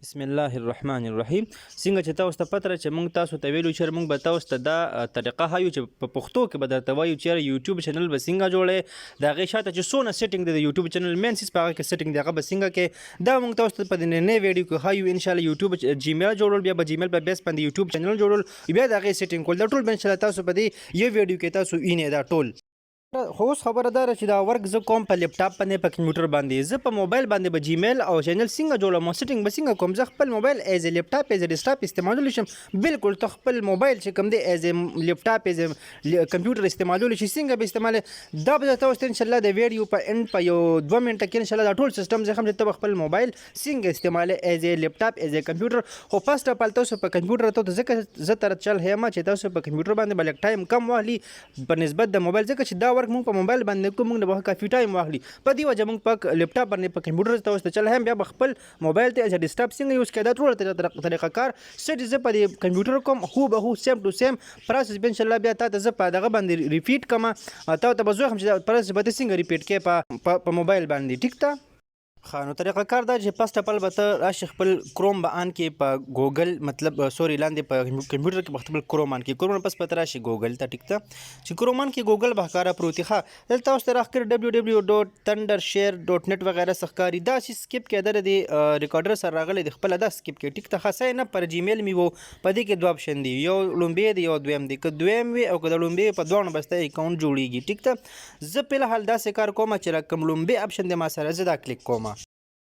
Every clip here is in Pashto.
بسم الله الرحمن الرحیم. څنګه چې تاسو ته پته چې موږ تاسو ته ویلو چې موږ به تاسو ته دا طریقه هایو چې په پښتو کې به درته وایو چې یوټیوب چینل به څنګه جوړې د هغې شاته چې څونه سیټینګ دی د یوټیوب چینل مین سیس په هغه کې سیټینګ دی هغه به څنګه کې دا موږ تاسو ته په نننۍ ویډیو کې هایو انشاءالله یوټیوب جیمیل جوړول بیا به جیمیل په بیس باندې یوټیوب چینل جوړول بیا د هغې سیټینګ کول دا ټول به انشاءالله تاسو په دې یو ویډیو کې تاسو وینئ دا ټول. خو اوس خبره دا چې دا ورک زه کوم په لپټاپ باندې په کمپیوټر باندې زه په موبایل باندې به جیمیل او چینل څنګه جوړوم سیټینګ به څنګه کوم زه خپل موبایل ایز لپټاپ ایز ډیسکټاپ استعمالولی شم. بالکل ته خپل موبایل چې کوم دی ایز لپټاپ ایز کمپیوټر استعمالولی شي څنګه به استعمال دا به تاسو ته انشاءالله د ویډیو په اند په یو 2 منټه کې انشاءالله دا ټول سیستم زه هم چې ته خپل موبایل څنګه استعمال ایز لپټاپ ایز کمپیوټر. خو فرست اف ال تاسو په کمپیوټر ته ځکه زه تر چل هیم چې تاسو په کمپیوټر باندې بلک ټایم کم واخلي په نسبت د موبایل ځکه چې دا ورک موږ په موبایل باندې کوم موږ به کافي ټایم واخلي په دې وجه موږ په لپټاپ باندې په کمپیوټر ته تاسو چل هم بیا خپل موبایل ته ایز ډیسکټاپ څنګه یوز کړئ دا ټول طریقه کار سټ زه په کمپیوټر کوم هو به هو سیم ټو سیم پروسس به انشاءالله بیا تاسو زه په دغه باندې ریپیټ کوم تاسو ته به زه هم چې پروسس به څنګه ریپیټ کې په موبایل باندې ټیک ته. نو طریقه کار دا چې فرست اف ال به ته راشي خپل کروم به آن کې په ګوګل مطلب سوري لاندې په کمپیوټر کې به خپل کروم آن کې کروم پس پته راشي ګوګل ته ټیک ته چې کروم آن کې ګوګل به ښکاره پروت ښه دلته اوس ته راښکاري www.thundershare.net وغیره څه ښکاري دا چې سکیپ کېده د ریکارډر سره راغلی د خپله دا سکیپ کې ټیک ته ښه ساین اپ پر جیمیل مې و په دې کې دوه اپشن دي یو لومبی دی یو دویم دی که دویم وي او که د لومبی په دواړو به ستا اکاونټ جوړیږي ټیک ته. زه فلحال داسې کار کوم چې کوم لومبی اپشن دی ما سره زه دا کلیک کوم.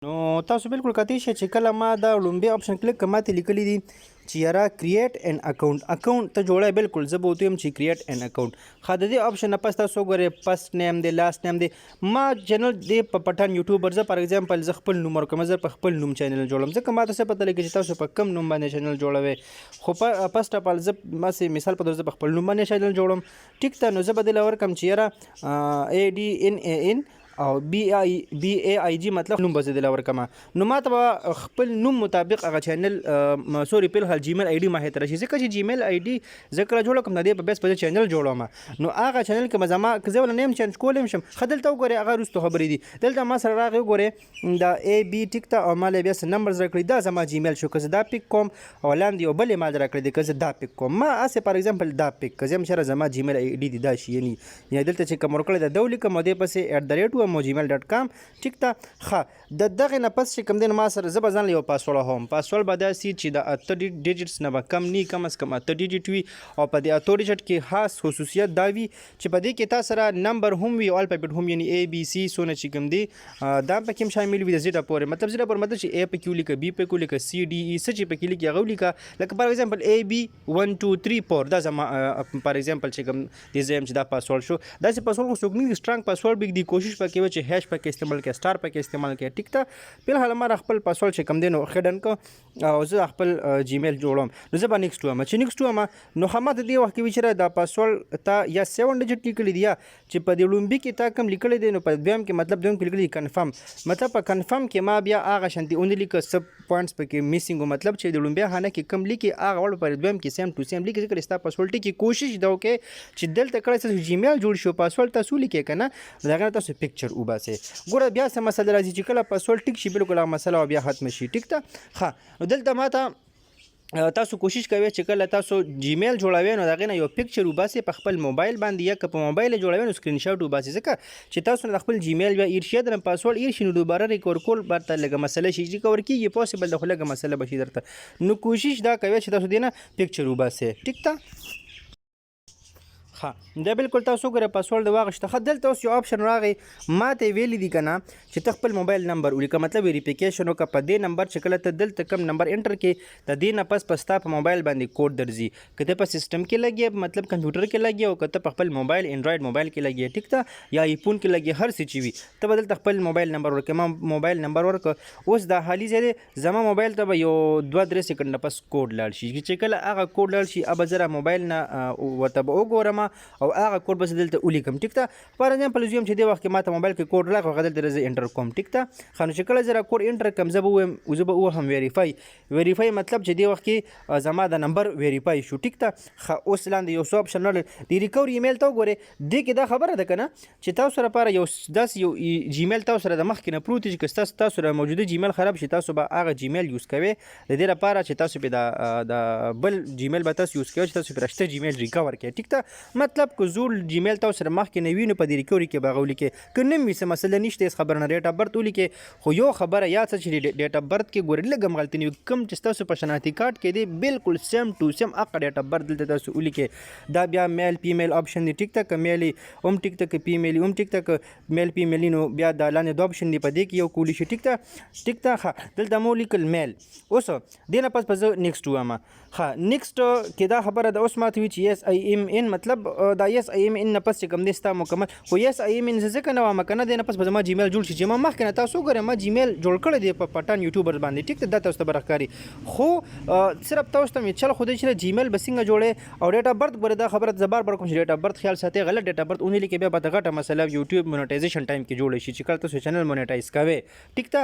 نو تاسو بالکل کتی شئ چې کله ما دا لومبی اپشن کلیک کړم ماته لیکلی دي چې یاره کریټ ان اکاونټ ته جوړی بالکل زه به ورته وایم چې کریټ ان اکاونټ ښه د دې اپشن نه پس تاسو وګورئ فرست نیم دی لاست نیم دی ما چینل دی په پټن یوټیوبر زه فار ایگزامپل زه خپل نوم ورکوم زه په خپل نوم چینل جوړم ځکه ماته څه پته لګي چې تاسو په کم نوم باندې چینل جوړوئ خو فرست اف ال زه مثلا مثال په توګه زه په خپل نوم باندې چینل جوړم ټیک ته. نو زه به دې له ورکړم چې یاره ADNAN او BAIG مطلب نوم به زه دې له ورکړم نو ماته به خپل نوم مطابق هغه چینل سوري فلحال جیمیل آی ډي ما هې ته راشي ځکه چې جیمیل آی ډي زه کله جوړه کوم د دې په بیس په چینل جوړوم نو هغه چینل کې به زما که زه ول نیم چینج کولی شم ښه دلته وګورئ هغه وروستو خبرې دي دلته ما سره راغی وګورئ دا AB ټیک ته او ما له بیا څه نمبرز راکړي دا زما جیمیل شو که زه دا پک کوم او لاندې یو بل یې ما راکړی دی که زه دا پک کوم ما هسې فار ایگزامپل دا پک که زه هم چېرې زما جیمیل آی ډي دی دا شي یعنې دلته چې کوم ورکړی دی دا ولیکم او دې پسې @gmail.com ټیک ته ښه د دغې نه پس چې کوم دی ما سره زه به ځان له یو پاسورډ هم پاسورډ به داسې چې د 8 ډیجټس نه به کم نه کم از کم 8 ډیجټ وي او په دې 8 ډیجټ کې خاص خصوصیت دا وي چې په دې کې تا سره نمبر هم وي او الفابet هم یعنی ABC څونه چې کوم دی دا پکې هم شامل وي د زیډه پورې مطلب زیډه پورې مطلب چې A پکې ولیکه B پکې ولیکه CDE څه چې پکې لیکي هغه ولیکه لکه فار ایگزامپل AB 1 2 3 4 دا زما فار ایگزامپل چې کوم دی زه هم چې دا پاسورډ شو داسې پاسورډ خو څوک نه سټرانګ پاسورډ به دی کوشش پکې و چې هیش پکې استعمال کړي سٹار پکې استعمال کړي ټیک ته. فلحال ما خپل پاسورډ چې کوم دی نو هډن کو او زه خپل جیمیل جوړوم نو زه به نیکسټ وایم چې نیکسټ وایم نو خامات دی وخت کې وچره دا پاسورډ تا یا 7 ډیجټ لیکلی دی چې په دې لومبي کې تا کوم لیکلی دی نو په دویم کې مطلب دویم کې لیکلی کنفرم مطلب په کنفرم کې ما بیا هغه شانتي اون لیک سب پوینټس پکې میسینګ مطلب چې د لومبي خانه کې کم لیکي هغه ول پر دویم کې سیم ټو سیم لیکي ځکه ستا پاسورډ کې کوشش دا وکړي چې دلته کړی چې جیمیل جوړ شو پاسورډ تاسو لیکي کنه داغه تاسو پکچر وباسه ګوره بیا څه مسله راځي چې کله پاسورډ ټیک شي بالکل هغه مسله بیا ختم شي ټیک ته ښه. نو دلته ماته تاسو کوشش کوئ چې کله تاسو جیمیل جوړوئ نو د هغې نه یو پکچر وباسئ په خپل موبایل باندې یا که په موبایل یې جوړوئ نو سکرین شاټ وباسئ ځکه چې تاسو نه د خپل جیمیل بیا ایر شي درنه پاسورډ ایر شي نو دوباره ریکور کول برته لږه مسله شي ریکور کېږي پاسبل ده خو لږه مسله به شي درته نو کوشش دا کوئ چې تاسو دې نه پکچر وباسئ ټیک ته. ښه دا بالکل تاسو وګورئ پاسورډ واغشته ښه دلته اوس یو آپشن راغی ما ته ویلی دي که نه چې ته خپل موبایل نمبر ولیکه مطلب ویریفیکیشن وکړه په دې نمبر چې کله ته دلته کم نمبر انټر کې د دې نه پس په ستا په موبایل باندې کوډ درځي که ته په سیسټم کې لګې مطلب کمپیوټر کې لګې او که ته په خپل موبایل انډرایډ موبایل کې لګې ټیک ته یا ایفون کې لګې هر څه چې وي ته به دلته خپل موبایل نمبر ورکړې ما موبایل نمبر ورکړه اوس دا حالي ځای دی زما موبایل ته به یو 2-3 سیکنډ نه پس کوډ لاړ شي چې کله هغه کوډ لاړ شي اب زه موبایل نه ورته به وګورم او هغه کوډ بس دلته ولیکم ټیک ته. فار ایگزامپل زه چې د وخت کې ماته موبایل کې کوډ راغی هغه دلته زه انټر کوم ټیک ته. خو چې کله زه کوډ انټر کوم زه به وهم ویریفای مطلب چې د وخت کې زما د نمبر ویریفای شو ټیک ته. خو اوس لاندې یو څو اپشن لري د ریکوري ایمیل ته وګورئ. دې کې دا خبره ده کنه چې تاسو سره لپاره یو جیمیل تاسو سره د مخکې نه پروت چې تاسو سره موجوده جیمیل خراب شي تاسو به هغه جیمیل یوز کوئ د دې لپاره چې تاسو به د بل جیمیل به تاسو یوز کوئ چې تاسو پرشته جیمیل ریکور کړئ ټیک ته. مطلب که زول جیمیل تاسو سره مخکې نه وي نو په دې ریکوري کې به هغه ولیکئ. که نه وي څه مسله نشته هېڅ خبره نه ډیټ اف برت ولیکئ. خو یو خبره یاد سه چې ډیټ اف برت کې ګورئ لږ هم غلطي نه وي. کوم چې تاسو په شناختی کارت کې دی بالکل سیم ټو سیم هغه ډیټ اف برت دلته تاسو ولیکئ. دا بیا میل فیمیل آپشن دی ټیک ته. که میل هم ټیک ته که فیمیل هم ټیک ته. که میل فیمیل نو بیا د لاندې دوه آپشن دی په دې کې یو کولی شي ټیک ته. ښه دلته مو لیکل میل. اوس دې نه پس به زه نیکسټ وایم. ښه نیکسټ کې دا خبره د اوس ماته وي چې یس آی ایم ان مطلب دا یس آی ایم ان نه پس چې کوم دی ستا مکمل. خو یس آی ایم ان زه ځکه نه وایم که نه دی نه پس به زما جیمیل جوړ شي چې ما مخکې نه تاسو وګورئ ما جیمیل جوړ کړی دی په پټان یوټیوبر باندې ټیک ته. دا تاسو ته به راښکاري خو صرف تاسو ته مې چل خو دی چې جیمیل به څنګه جوړې او ډیټ اف برت ګورئ. دا خبره زه بار کوم چې ډیټ اف برت خیال ساتئ غلط ډیټ اف برت اونې لیکئ بیا به د غټه مسله یوټیوب مونیټایزیشن ټایم کې جوړ شي چې کله تاسو چینل مونیټایز کوئ ټیک ته.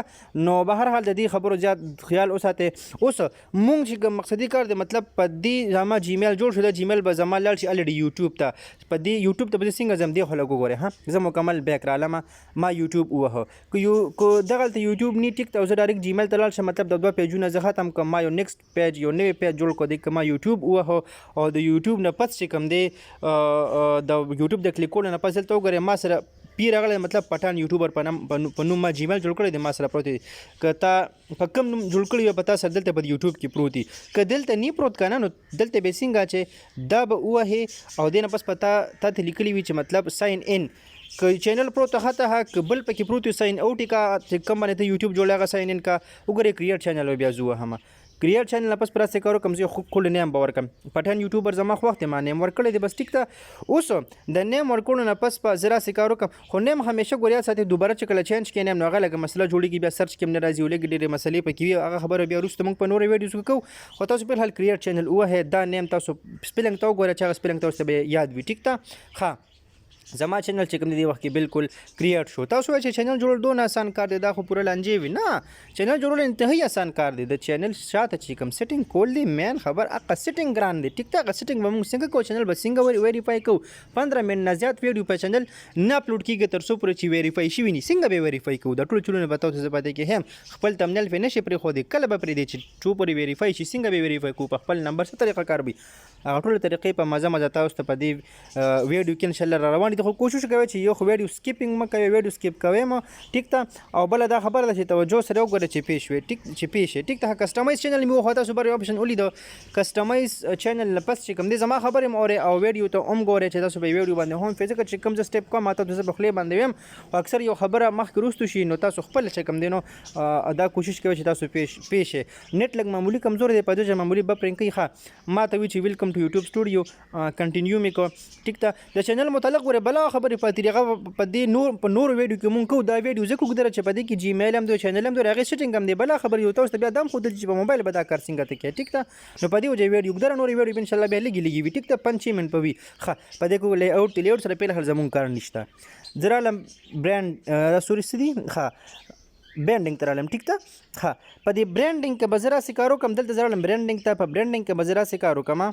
نو به هر حال د دې خبرو زیات خیال وساتئ. اوس مونږ چې کوم مقصدي کار دی مطلب په دې زما جیمیل جوړ شو دا جیمیل به زما لاړ شي الریډي یوټیوب ته. په دې یوټیوب ته به څنګه ځم دې خو لږ وګورئ. ها زه مکمل بیک رالم ما یوټیوب ووهه که دغلته یوټیوب نی ټیک ته زه ډایرکټ جیمیل ته لاړ شم مطلب د 2 پیجونه زه ختم کړم. ما یو نیکسټ پیج یو نوی پیج جوړ کړ دی که ما یوټیوب ووهه او د یوټیوب نه پس چې کوم دی د یوټیوب د کلیک کولو نه پس دلته وګورئ ما سره پی راغلی مطلب پټان یوټیوبر په نوم ما جیمیل جوړ کړی دی ما سره پروت دی. که تا په کوم نوم جوړ کړی وي په تا سره دلته په یوټیوب کې پروت دی. که دلته نی پروت که نه نو دلته به څنګه چې دا به ووهې او دې نه پس په تا ته لیکلي وي چې مطلب ساین ان که چینل پروت هته که بل پکې پروت وي ساین اوټ کا چې کوم باندې ته یوټیوب جوړ هغه ساین ان کا وګورئ کریټ چینل بیا زه وهم کریټ چینل پس پر څه کارو کوم زه خو کول نیم باور کم پټان یوټیوبر زما خو وخت ما نیم ورکړی دی بس ټیک ته. اوس د نیم ورکړو نه پس په زرا څه کارو کوم خو نیم همیشه ګوریا ساتي دوباره چې کله چینج کړي نیم نو هغه لګه مسله جوړیږي بیا سرچ کې نه راځي ولګي ډېرې مسلې پکې وي هغه خبره بیا وروسته موږ په نورو ویډیوز کې کوو. خو تاسو په حال کریټ چینل وه دا نیم تاسو سپیلنګ ته وګورئ چې هغه سپیلنګ تاسو به یاد وي ټیک ته. ښه زما چینل چې کوم دی وخت کې بالکل کریټ شو. تاسو وایئ چې چینل جوړول دونه آسان کار دی دا خو پوره لانجې وي. نه چینل جوړول انتهایی آسان کار دی. د چینل شاته چې کوم سیټینګ کول دی مین خبر هغه سیټینګ ګران دی ټیک ته. هغه سیټینګ به موږ څنګه کوو چینل به څنګه ویریفای کوو. 15 منټ نه زیات ویډیو په چینل نه اپلوډ کیږي تر څو پورې چې ویریفای شي وي څنګه به ویریفای کوو. د ټولو چلونه به تاسو ته پاتې کې هم خپل تمنیل په نشي پرې خو دی کله به پرې دی چې څو پورې ویریفای شي څنګه به ویریفای کوو په خپل نمبر څه طریقه کار وي هغه ټول طریقې په مزه تاسو ته په دې ویډیو کې ان شاء الله روان دي. خو کوشش کوئ چې یو خو ویډیو سکیپینګ مه کوئ ویډیو سکیپ کوئ مه ټیک ته. او بله دا خبره ده چې توجه سره وګورئ چې پیش وي ټیک ته. کسټمایز چینل مې وخو تاسو بر آپشن ولیدو کسټمایز چینل نه پس چې کوم دی زما خبرې مې اورئ او ویډیو ته هم ګورئ چې تاسو به ویډیو باندې هم فزیکل چې کوم زه سټیپ کوم تاسو زه په خولې باندې ویم او اکثر یو خبره مخکې وروستو شي نو تاسو خپل چې کوم دی نو دا کوشش کوئ چې تاسو پیش نیټ لږ معمولی کمزور دی په دې معمولی بفرینګ کوي. ښه ما ته وی چې ویلکم ټو یوټیوب سټوډیو کنټینیو مې کو ټیک ته. د چینل متعلق ګورئ بلا خبرې په طریقه په دې په نور ویډیو کې مونږ کوو دا ویډیو زه کوم چې په دې کې جیمیل هم دی چینل هم دی هغه سیټینګ هم دی بلا خبر یو تاسو ته بیا دم خو د چې په موبایل به دا کار څنګه ته کې ټیک ته. نو په دې وجه ویډیو ګدره نور ویډیو ان شاء الله بیا لګي وي ټیک ته 5 منټ په وي. ښه په دې کو لی اوټ سره په هر زمون کار نشته زرالم برانډ سوري سدي. ښه برانډینګ ترالم ټیک ته. ښه په دې برانډینګ کې بزرا سکارو کم دلته زرالم برانډینګ ته په برانډینګ کې بزرا سکارو کما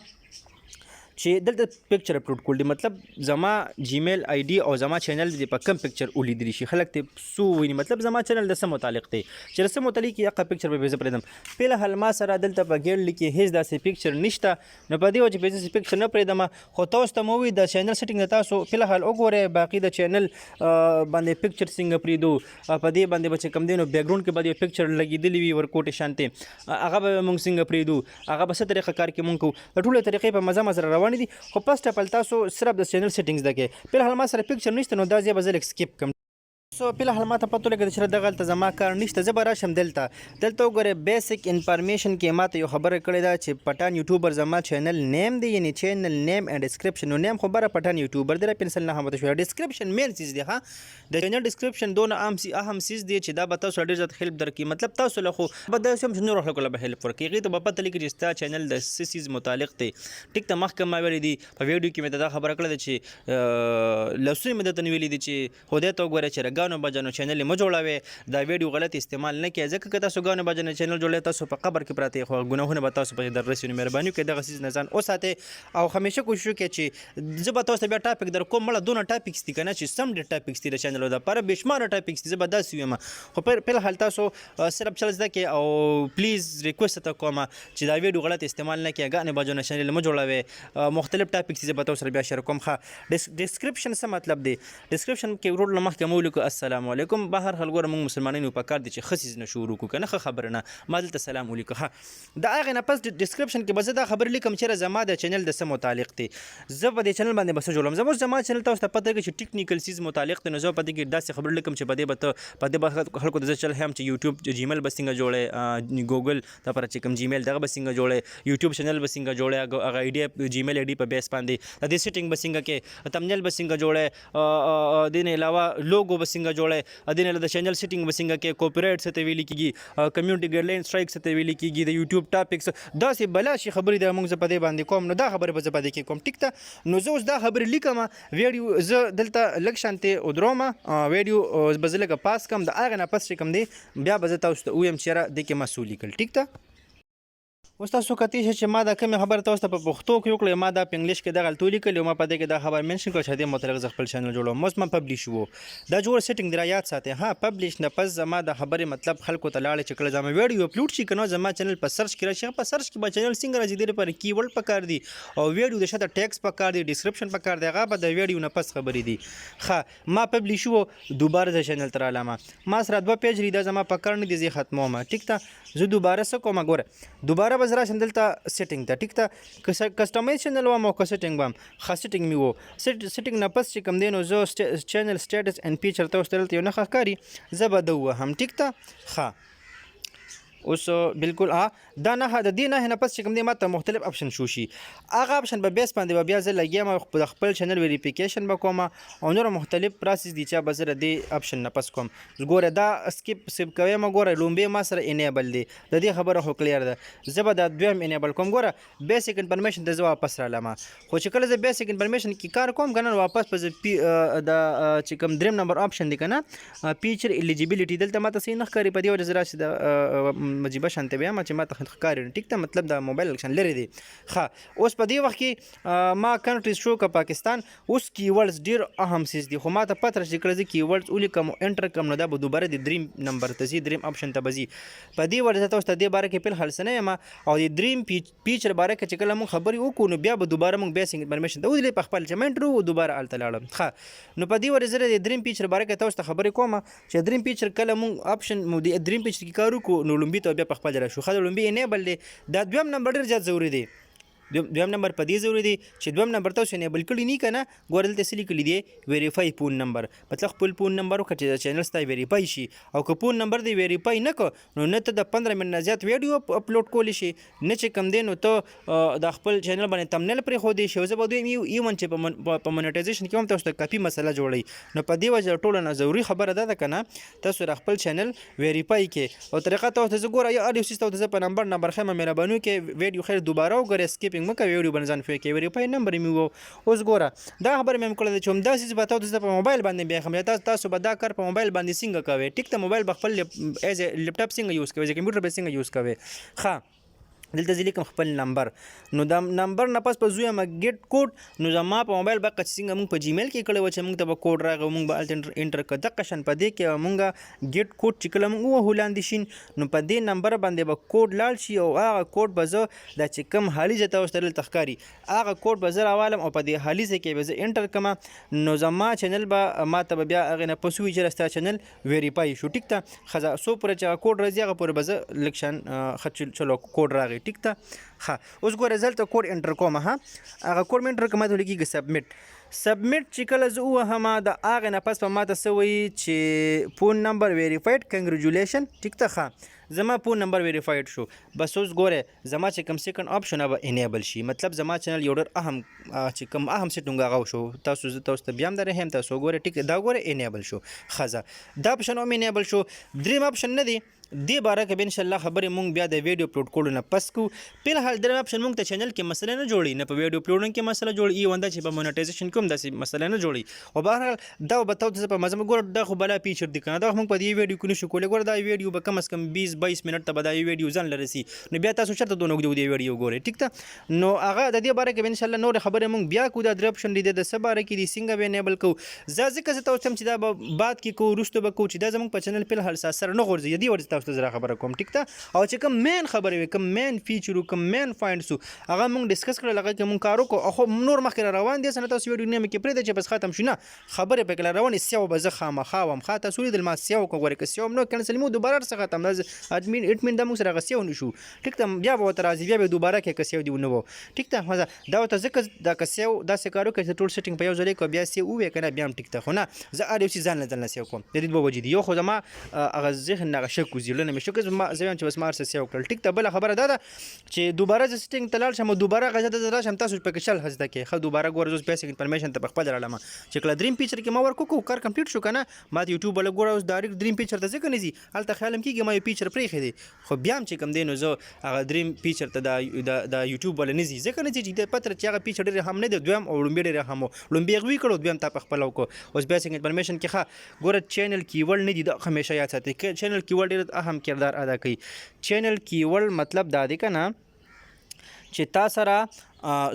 چې دلته پکچر اپلوډ کول دي مطلب زما جیمیل آی ډي او زما چینل دی په کم پکچر ولیدلی شي خلک ته سو ویني مطلب زما چینل د سم متعلق دی چې سم متعلق یې پکچر به زه پرېدم په حال ما سره دلته په ګیلډ کې هیڅ داسې پکچر نشته نو په دې وجه به پکچر نه پرېدم. خو تاسو ته مو وي د چینل سیټینګ تاسو په حال وګورئ باقي د چینل باندې پکچر څنګه پرېدو په دې باندې به کم دی نو بیک ګراوند کې باندې پکچر لګېدلی وي ورکوټ شانتې هغه به موږ څنګه پرېدو هغه به څه طریقه کار کې موږ کوو د ټولو طریقې په مزه روان دي. خو فسټ اف تاسو صرف د چینل سیټینګز دغه په حال ما سره پکچر نشته نو دا زه به زه سکیپ کوم سو په لحال ماته پته لګی چې دغلته زما کار نشته زه به راشم دلته وګورئ بیسیک انفارمیشن کې ماته یو خبره کړې ده چې پټان یوټیوبر زما چینل نیم دی یعنی چینل نیم اینډ ډسکرپشن نو نیم خبره پټان یوټیوبر دی پنسل نه هم شو ډسکرپشن مین چیز دی ها د چینل ډسکرپشن دونه اهم چیز دی چې دا به تاسو ډیر زیات هیلپ درکړي مطلب تاسو له خو به د سم نور خلکو له هیلپ ورکړي هغې ته به پته لګي چې ستا چینل د سیز متعلق دی ټیک ته مخکې ما ویلي دي په ویډیو کې مې دا خبره کړې ده چې لفظونه مې درته ویلي دي چې خدای ته وګوره چې رګانو بجانو چینل مه جوړوئ دا ویډیو غلط استعمال نه کړئ ځکه که تاسو ګانو بجانو چینل جوړوئ تاسو په قبر کې پراته خو ګناهونه به تاسو پسې در رسي نو مهرباني وکړئ دغه څیز نه ځان وساتئ او همیشه کوشش وکړئ چې زه به تاسو ته بیا ټاپک در کوم مړه دونه ټاپکس دي که نه چې سم ډېر ټاپکس دي د چینلو دپاره بېشماره ټاپکس دي زه به داسې ویم خو په الحال تاسو صرف چل زده کړئ او پلیز ریکویسټ درته کوم چې دا ویډیو غلط استعمال نه کړئ ګانې بجانو چینل مه جوړوئ مختلف ټاپکس زه به تاسو سره بیا شیر کوم ښه ډسکرپشن څه مطلب دی ډسکرپشن کې ورور له مخکې مو ولیکو السلام علیکم بهر حال ګوره موږ مسلمانانو په کار دي چې ښه څیز نه شروع کړو که نه ښه خبره نه ما دلته سلام ولیکو ښه د هغې نه پس ډسکرپشن کې به زه دا خبرې لیکم چېرې زما د چینل د څه متعلق دی زه په دې چینل باندې به څه جوړوم زه زما چینل تاسو ته پته لګي چې ټیکنیکل څیز متعلق دی نو زه په دې کې داسې خبرې لیکم چې په دې به ته په دې به خلکو ته زه چل هم چې یوټیوب جیمیل به څنګه جوړئ ګوګل دپاره چې کوم جیمیل دغه به څنګه جوړئ یوټیوب چینل به څنګه جوړئ هغه آیډي جیمیل آیډي په بیس باندې د دې سیټینګ به څنګه کې تمنیل به څنګه جوړئ دې نه علاوه لوګو به څنګه جوړئ دې نه د چینل سیټینګ به څنګه کې کاپی رایټ څه ته ویل کېږي کمیونټي ګایډلاین سټرایک څه ته ویل کېږي د یوټیوب ټاپکس داسې بلا شي خبرې د موږ زه په دې باندې کوم نو دا خبرې به زه په دې کې کوم ټیک ته نو زه اوس دا خبرې لیکم ویډیو زه دلته لږ شانتې ودروم ویډیو به زه لږه پاس کړم د هغې نه پس چې کوم دی بیا به زه تاسو ته ووایم چې یاره دې کې ما څه ولیکل ټیک ته اوس تاسو کتلی شئ چې ما دا کومې خبره تاسو ته په پښتو کې وکړې ما دا په انګلیش کې دغلته ولیکلې او ما په دې کې دا خبر منشن کړه چې دې متعلق زه خپل چینل جوړوم اوس ما پبلیش و دا جوړ سیټینګ دی را یاد ساتئ ها پبلیش نه پس زما د خبرې مطلب خلکو ته لاړې چې کله زما ویډیو اپلوډ شي که نه زما چینل په سرچ کې راشي په سرچ کې به چینل څنګه راځي دې لپاره کیورډ پکار دي او ویډیو د شاته ټیکس پکار دي ډسکرپشن پکار دی هغه به د ویډیو نه پس خبرې دي ښه ما پبلیش و دوباره د چینل ته رالم ما سره 2 پیج لري دا زما په کار نه دي زه ختموم ټیک ته زه دوباره څه کوم ګوره دوباره به زه راشم دلته سیټینګ ته ټیک ته کسټمایز چینل وم او که سیټینګ وم ښه سیټینګ مې و سیټینګ نه پس چې کوم دی نو زه چینل سټیټس اینډ فیچر ته اوس دلته یو نښه ښکاري زه به ده ووهم ټیک ته ښه اوس بالکل دا نښه د دې نښې نه پس چې کوم دی ماته مختلف اپشن شو شي هغه اپشن به بیس باندې به بیا زه لګیم د خپل چینل ویریفیکیشن به کوم او نور مختلف پروسس دي چې به زه د دې اپشن نه پس کوم ګوره دا سکیپ کویم ګوره لومبې ما سره انیبل دی د دې خبره خو کلیر ده زه به دا دویم انیبل کوم ګوره بیسیک انفارمیشن ته زه واپس رالم خو چې کله زه بیسیک انفارمیشن کې کار کوم که نه واپس به زه د چې کوم دریم نمبر اپشن دی که نه فیچر الیجیبیلیټي دلته ماته صحیح نه ښکاري په دې وجه زه راشي د مجیبه شانته بیا ما چې ما ته ښکاري ټیک ته مطلب د موبایل اکشن لري دی ښه اوس په دې وخت کې ما کنټریز شو که پاکستان اوس کیورډز ډېر اهم څیز دي خو ما ته پته چې کله زه کیورډز ولیکم او انټر کړم نو دا به دوباره د دریم نمبر ته ځي دریم اپشن ته به ځي په دې وجه زه تاسو ته دې باره کې فلحال څه نه یم او د دریم فیچر باره کې چې کله موږ خبرې وکړو نو بیا به دوباره موږ بیسیک انفارمیشن ته ودرېږو په خپل چې ما انټر دوباره هلته لاړم ښه نو په دې وجه زه د دریم فیچر باره کې تاسو ته خبرې کوم چې دریم فیچر کله موږ اپشن د دریم فیچر کې کار وکړو نو لومبي ته بیا په خپل راشو ښه د لومبي انیبل دی دا دویم نمبر ډېر زیات ضروري دی دویم نمبر په دې ضروري دی چې دویم نمبر تاسو انیبل کړي نه که نه ګوره دلته څه لیکلي دی ویریفای فون نمبر مطلب خپل فون نمبر وکړه چې د چینل ستا ویریفای شي او که فون نمبر دی ویریفای نه کړه نو نه ته د 15 منټ نه زیات ویډیو اپلوډ کولی شي نه چې کوم دی نو ته د خپل چینل باندې تمنیل پرېښودی شي او زه به دویم ایون چې په منیټایزیشن کې هم تاسو ته کاپي مسله جوړوي نو په دې وجه ټوله نه ضروري خبره ده که نه تاسو د خپل چینل ویریفای کې او طریقه تاسو ته زه ګوره یا اډیو سیس ته زه په نمبر ښیم مهرباني وکړئ ویډیو خیر دوباره وګورئ سکیپینګ مه کوئ ویډیو باندې ځان فوی کوئ ویریفای نمبر مې و اوس ګوره دا خبره مې هم کړې ده چې همدا څیز به تاسو په موبایل باندې بیا ښیم تاسو به دا کار په موبایل باندې څنګه کوئ ټیک ته موبایل به خپل ایز لیپټاپ څنګه یوز کوئ کمپیوټر به څنګه یوز کوئ ښه دلته زه لیکم خپل نمبر نو دا نمبر نه پس په زه یم ګیټ کوډ نو زما په موبایل به څنګه موږ په جیمیل کې کړی وه چې موږ ته به کوډ راغی موږ به هلته انټر کړه دقه شان په دې کې موږ ګیټ کوډ چې کله موږ ووهو لاندې شین نو په دې نمبر باندې به کوډ لاړ شي او هغه کوډ به زه دا چې کوم حالیزه ته اوس دلته ښکاري هغه کوډ به زه راوالم او په دې حالیزه کې به زه انټر کړم نو زما چینل به ما ته به بیا هغې نه پس ووایي چې ستا چینل ویریفای شو ټیک ته ښه څو پورې چې هغه کوډ راځي هغه پورې به زه لږ شان ښه چلو کوډ راغی ټیک ته ښه اوس ګوره زه هلته کوډ انټر کوم هغه کوډ مې انټر کړم ما ته لیکېږي سبمیټ چې کله زه ووهم د هغې نه پس به ماته څه وایي چې فون نمبر ویریفاید کنګریجولیشن ټیک ته ښه زما فون نمبر ویریفاید شو بس اوس ګورئ زما چې کوم سیکنډ آپشن به انیبل شي مطلب زما چینل یو ډېر اهم چې کوم اهم سیټینګ هغه وشو تاسو زه تاسو ته بیا هم درهم تاسو ګورئ ټیک دا ګورئ انیبل شو ښه دا آپشن هم انیبل شو دریم آپشن نه دی دې باره کې به انشاءالله خبرې مونږ بیا د ویډیو اپلوډ کولو نه پس کوو فلحال دریم آپشن مونږ ته چینل کې مسله نه جوړي نه په ویډیو اپلوډینګ کې مسله جوړي ای ونده چې په مونټایزیشن کې هم داسې مسله نه جوړي خو بهرحال دا به تاسو ته په مزه ګوره دا خو بلا فیچر دی که نه دا مونږ په دې ویډیو کې نشو کولی ګوره دا ویډیو به کم از کم 20-22 منټ ته به دا ویډیو ځان لرسي نو بیا تاسو چېرته دونه اوږده اوږدې ویډیو ګورئ ټیک ته نو هغه د دې باره کې به انشاءالله نورې خبرې مونږ بیا کوو دا درې آپشن دی د څه باره کې دي څنګه به انیبل کوو ځکه زه تاسو ته چې دا به بعد کې کوو وروسته به کوو چې دا زموږ په چینل فلحال سره نه غورځي دې وجې تاسو ته زه خبره کوم ټیک ته او چې کوم مین خبرې وي کوم مین فیچر کوم مین فاینډس هغه مونږ ډسکس کړل هغه کې مونږ کار وکړو خو نور مخکې را روان دي څه نه تاسو ویډیو نیمه کې پرېږدئ چې بس ختم شو نه خبرې پکې را روانې سیو به زه خامخا وم ښه تاسو لیدل ما سیو کوم ګورئ که سیو هم نه کینسل مو دوباره څه ختم اډمین دا مونږ سره هغه سیو نه شو ټیک ته بیا به ورته راځي بیا به دوباره کې که سیو دي ونه و ټیک ته دا ورته ځکه دا که سیو داسې کار وکړئ چې ټول سیټینګ په یو ځل کړو بیا سیو ووایه که نه بیا هم ټیک ته خو نه زه هر یو څیز ځان له ځان نه سیو کوم د دې دوه وجې دي یو خو زما هغه ذهن هغه شک وځي زړه نه مې شک زه وایم چې بس ما هر څه سیو کړل ټیک ته بله خبره دا ده چې دوباره زه سیټینګ ته لاړ شم او دوباره هغه ځای ته راشم تاسو پکې شل زده کړئ ښه دوباره ګوره زه بیسک انفارمیشن ته په خپله راړم چې کله دریم فیچر کې ما ورک وکړو کار کمپلیټ شو که نه ما د یوټیوب والا ګوره اوس ډایرکټ دریم فیچر ته ځکه نه ځي هلته خیال هم کېږي ما یو فیچر پرېښی دی خو بیا هم چې کوم دی نو زه هغه دریم فیچر ته د یوټیوب والا نه ځي ځکه نه ځي چې د پته چې هغه فیچر ډېر هم نه دی دویم او لومبي ډېر هم و لومبي هغوی کړو دویم تا په خپله وکړو اوس بیسک انفارمیشن کې ښه ګوره چینل کیورډ نه دي دا همیشه یاد ساتئ چینل کیورډ ډېر اهم کردار ادا کوي چینل کیورډ مطلب دا دی که نه چې تا سره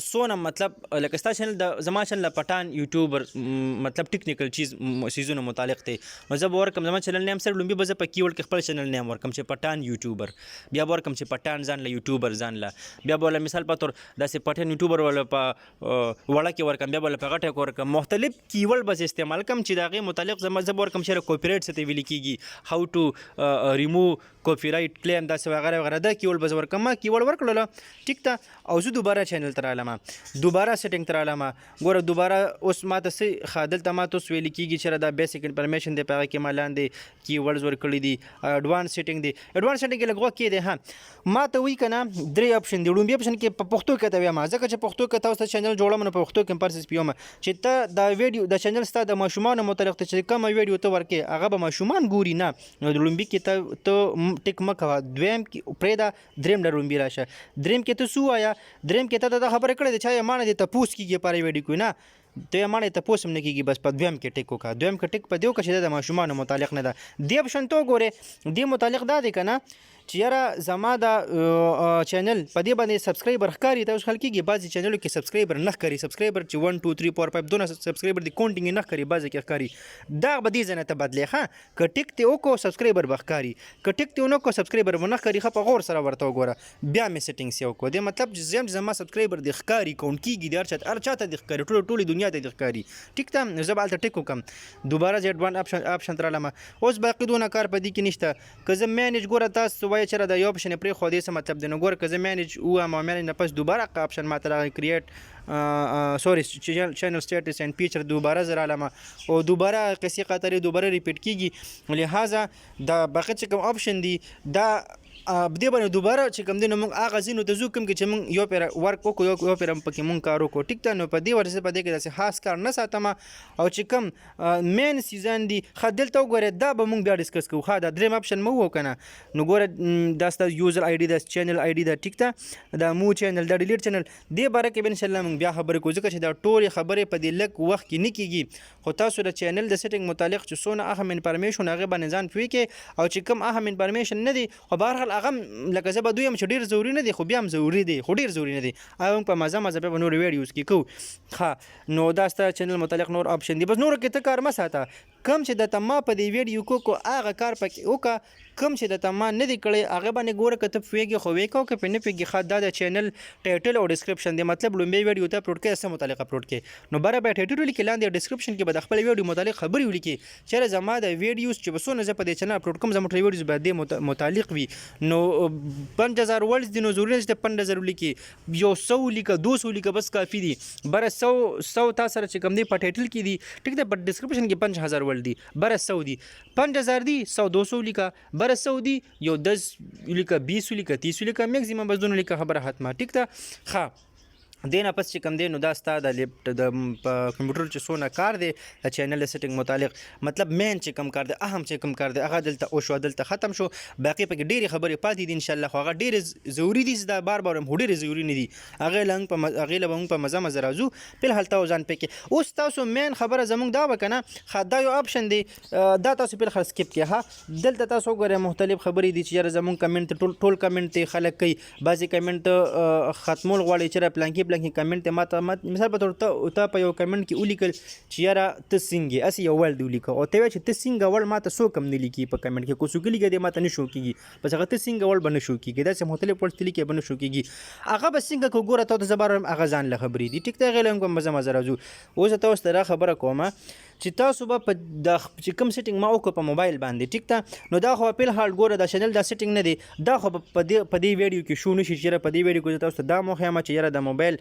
سونه مطلب لکه ستا چینل د زما چینل د پټان یوټیوبر مطلب ټیکنیکل چیزونو متعلق دی نو زه به ورکړم زما چینل نیم سره لومبي به زه په کیورډ کې خپل چینل نیم ورکړم چې پټان یوټیوبر بیا به ورکړم چې پټان ځان له یوټیوبر ځان له بیا به وله مثال په طور داسې پټان یوټیوبر وله په وړه کې ورکړم بیا به وله په غټه کې ورکړم مختلف کیورډ به استعمال کړم چې د هغې متعلق زه به ورکړم چې کاپي رایټ څه ته ویل کېږي هاو ټو ریموو کاپي رایټ کلیم داسې وغیره وغیره دا کیورډ به زه ورکړم ما کیورډ ورکړله ټیک ته او زه دوباره چینل ته رالم دوباره سیټینګ ته رالم ګوره دوباره اوس ما ته څه ښه دلته ما ته اوس ویل کېږي چې دا بیسک انفارمیشن دی په هغه کې ما لاندې کیورډز ورکړي دي اډوانس سیټینګ دی اډوانس سیټینګ کې لږ وخت کې دی ها ما ته وایي که نه درې آپشن دي لومبي آپشن کې په پښتو کې ته وایم ځکه چې پښتو کې تاسو ته چینل جوړوم نو په پښتو کې هم پرسس پیوم چې ته دا ویډیو د چینل ستا د ماشومانو متعلق ته چې کومه ویډیو ته ورکې هغه به ماشومان ګوري نه نو د لومبي کې ته ټیک مه کوه دویم کې پرېږده دریم له لومبي راشه دریم کې ته څه ووایه دریم کې ته دا خبره کړې ده چا یې مانه دې تپوس کېږي په هرې ویډیو کې نه ته یې مانه تپوس هم نه کېږي بس په دویم کې ټیک وکړه دویم کې ټیک په دې وکړه چې دا د ماشومانو متعلق نه ده دې آپشن ته وګورې دې متعلق دا دی که نه چې یاره زما دا چینل په دې باندې سبسکرایبر ښکاري ته اوس خلک کېږي بعضې چینلو کې سبسکرایبر نه ښکاري سبسکرایبر چې 1 2 3 4 5 دونه سبسکرایبر دي کونټینګ یې نه ښکاري بعضې کې ښکاري دا به دې ځای نه ته بدلې ښه که ټیک دې وکړو سبسکرایبر به ښکاري که ټیک دې ونه کړو سبسکرایبر به نه ښکاري ښه په غور سره ورته وګوره بیا مې سیټینګس یې وکړو دې مطلب چې زه یم چې زما سبسکرایبر دې ښکاري کاونټ کېږي د هر چا ته دې ښکاري ټولې دنیا ته دې ښکاري ټیک ته زه به هلته ټیک وکړم دوباره زه اډوانس آپشن ته رالم اوس باقي دونه کار په دې کې نشته که زه مینیج ګوره تاسو وایه چېرې دا یو آپشن پرېښو دې څه مطلب دی نو ګوره که زه مینیج ووایم او مینیج نه پس دوباره آپشن ماته راغی کریټ سوري چینل سټیټس اینډ فیچر دوباره زه رالم او دوباره قصې قطرې دوباره ریپیټ کېږي لہذا دا باقي چې کوم آپشن دي دا دې باندې دوباره چې کوم دی نو موږ هغه ځینو ته ځو کوم کې چې موږ یو پېره ورک وکړو یو پېره پکې موږ کار وکړو ټیک ته نو په دې وجه په دې کې داسې خاص کار نه ساتم او چې کوم مین سیزن دي ښه دلته وګورئ دا به موږ بیا ډسکس کوو ښه دا دریم آپشن مو وو که نه نو ګوره دا ستا یوزر آی ډي ده چینل آی ډي ده ټیک ته دا مو چینل دا ډیلیټ چینل دې باره کې به انشاءالله موږ بیا خبرې کوو ځکه چې دا ټولې خبرې په دې لږ وخت کې نه کېږي خو تاسو د چینل د سیټینګ متعلق چې څونه اهم انفارمیشن هغې باندې ځان پوه کړئ او چې کوم اهم انفارمیشن نه دي خو بهرحال هغه لکه زه به دویم چې ډېر ضروري نه دی خو بیا هم ضروري دی خو ډېر ضروري نه دی هغه هم په مزه مزه بیا به نورې ویډیوز کې کوو ښه نو دا ستا چینل متعلق نور آپشن دی بس نورو کې ته کار مه ساته کم چې د ما په دې ویډیو کو هغه کار پکې وکړه کم چې د ما نه دی کړی هغه باندې ګوره که ته پوهېږي خو ویې کوه که پرې نه پوهېږي ښه دا د چینل ټایټل او ډسکرپشن دی مطلب لومبۍ ویډیو ته اپلوډ کوې څه متعلق اپلوډ کوې نو بره به ټایټل ولیکې لاندې ډسکرپشن کې به د خپل ویډیو متعلق خبرې ولیکې چېرې زما د ویډیوز چې به څونه زه په دې چینل اپلوډ کوم زما ټول ویډیوز به دې متعلق وي نو 5000 ورډز دي نو ضروري نه چې 5000 ولیکې یو 100 ولیکه 200 ولیکه بس کافي دي بره 100 تا سره چې کوم دی په ټایټل کې دي ټیک ده په ډسکرپشن کې 5000 ورډ دي بره 100 دي 5000 دي 100 200 ولیکه بره 100 دي یو 10 ولیکه 20 ولیکه 30 ولیکه میکسیمم بس دونه لیکه خبره حتمه ټیک ده ښه دې نه پس چې کوم دی نو دا ستا د کمپیوټر چې څونه کار دی د چینل د سیټینګ متعلق مطلب مین چې کوم کار دی اهم چې کوم کار دی هغه دلته وشو دلته ختم شو باقي پکې ډېرې خبرې پاتې دي انشاءالله خو هغه ډېرې ضروري دي چې دا بار بار هم ډېرې ضروري نه دي هغې له به موږ په مزه مزه راځو فلحال تاسو ځان پکې اوس تاسو مین خبره زموږ دا به که نه دا یو اپشن دی دا تاسو فلحال سکیپ کړئ ها دلته تاسو وګورئ مختلف خبرې دي چې یاره زموږ کمنټ ټول کمنټ دی خلک کوي بعضې کمنټ ختمول غواړي چې پلانکي کمنټ ته ماته مثال په تور ته په یو کمنټ کې ولیکل چې یاره ته څنګه هسې یو ورډ ولیکه او ته وایې چې ته څنګه ورډ ماته څوک هم نه لیکي په کمنټ کې که څوک لیکي دی ماته نه شو کېږي بس هغه ته څنګه ورډ به نه شو کېږي داسې مختلف ورډ ته لیکي به نه شو کېږي هغه به څنګه که ګوره ته زه بار هغه ځان له خبرې دي ټیک دی هغې له هم مزه مزه راځو اوس تاسو ته دا خبره کومه چې تاسو به په د چې کوم سیټینګ ما وکړو په موبایل باندې ټیک ده نو دا خو فلحال ګوره دا چینل دا سیټینګ نه دی دا خو په دې ویډیو کې شو نشي چې یاره په دې ویډیو کې تاسو ته دا موخه یم چې یاره د موبایل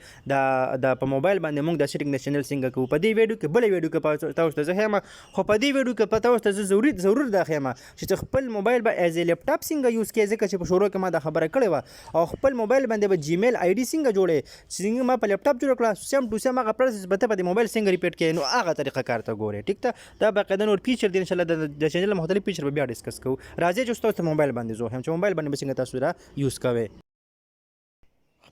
د په موبایل باندې موږ د سیټینګ د چینل څنګه کوو په دې ویډیو کې بله ویډیو کې تاسو ته زه ښیم خو په دې ویډیو کې تاسو ته زه ضرور دا ښیم چې خپل موبایل به ایز ا لیپټاپ څنګه یوز کړئ ځکه چې په شروع کې ما دا خبره کړې وه او خپل موبایل باندې به جیمیل آی ډي څنګه جوړې څنګه ما په لیپټاپ جوړ کړه سیم ټو سیم هغه پروسس به ته په دې موبایل څنګه ریپیټ کړې نو هغه طریقه کار ته ګورې ټیک ده دا باقاعده نور فیچر دی انشاءالله د چینل مختلف فیچر به بیا ډسکس کوو راځئ چې اوس تاسو ته موبایل باندې ځو هم چې موبایل باندې به څنګه تاسو را یوز کوئ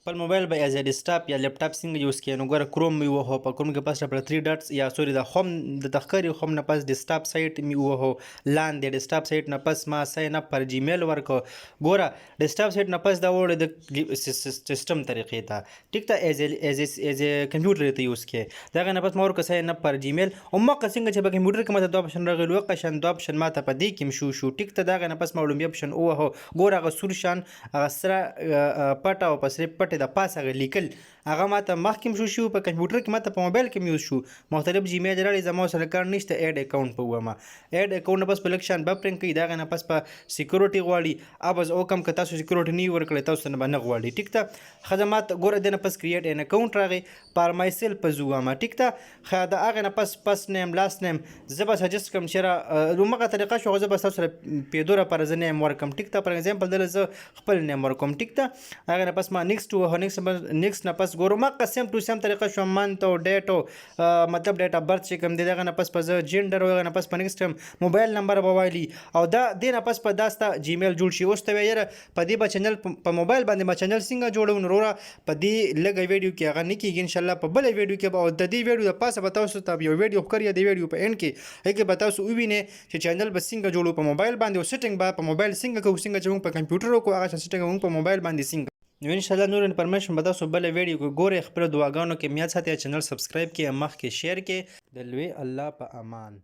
خپل موبایل به ایز ا ډیسکټاپ یا لیپټاپ څنګه یوز کړئ نو ګوره کروم مې ووهو په کروم کې پس راپله 3 ډاټس یا سوري د ہوم د تخکري ہوم نه پس ډیسکټاپ سایټ مې ووهو لاندې ډیسکټاپ سایټ نه پس ما ساین اپ پر جیمیل ورکړو ګوره ډیسکټاپ سایټ نه پس دا وړه د سیستم طریقې ته ټیک ته ایز ا کمپیوټر ته یوز کړئ دغه نه پس ما ورکړه ساین اپ پر جیمیل او مخکې څنګه چې په کمپیوټر کې ماته 2 اپشن راغلي وقشن 2 اپشن ماته په دې کې شو ټیک ته دغه نه پس ما لومبي اپشن ووهو ګوره هغه سور شان هغه سره پټ او پسرې پټې د پاس هغه لیکل هغه ماته مخکې شو په کمپیوټر کې ماته په موبایل کې یوز شو مختلف جیمیل راړي زما سره کار نشته اډ اکاونټ په ومه اډ اکاونټ بس په لکشن به پرنګ کوي دغه نه پس په سکیورټي غواړي ابز او کم که تاسو سکیورټي نه ورکړئ تاسو نه نه غواړي ټیک ته خدمات ګوره د نه پس کریټ ان اکاونټ راغی پر مای سیل په زوامه ټیک ته خا د هغه نه پس نیم لاست نیم زه به سجست کوم چې رومغه طریقه شو زه به تاسو سره پیدوره پر زه نیم ورکم ټیک ته پر ایگزامپل دل زه خپل نیم ورکم ټیک ته هغه نه پس ما نیکسټ نه پس ګورو مکه سیم ټو سیم طریقه شو منت او ډیټ او مطلب ډیټ اف برث چې کوم دی دغه نه پس په جینډر او نه پس په نیکسټ موبایل نمبر به وایلی او دا د نه پس په داستا جیمیل جوړ شي اوس ته یاره په دې به چینل په موبایل باندې ما چینل څنګه جوړو نو وروره په دې لږه ویډیو کې هغه نه کېږي انشاءالله په بله ویډیو کې به او د دې ویډیو د پاسه به تاسو ته یو ویډیو ښکار یا د ویډیو په اینډ کې هغې به تاسو ووینئ چې چینل به څنګه جوړو په موبایل باندې او سیټینګ به په موبایل څنګه کوو څنګه چې موږ په کمپیوټر وکړو هغه سیټینګ موږ په موبایل باندې څنګه نو انشاءالله نور انفارمیشن به تاسو بله ویډیو کې ګورئ خپلو دعاګانو کې میاد ساتئ چینل سبسکرایب کړئ مخکې شیر کړئ د لوی الله په امان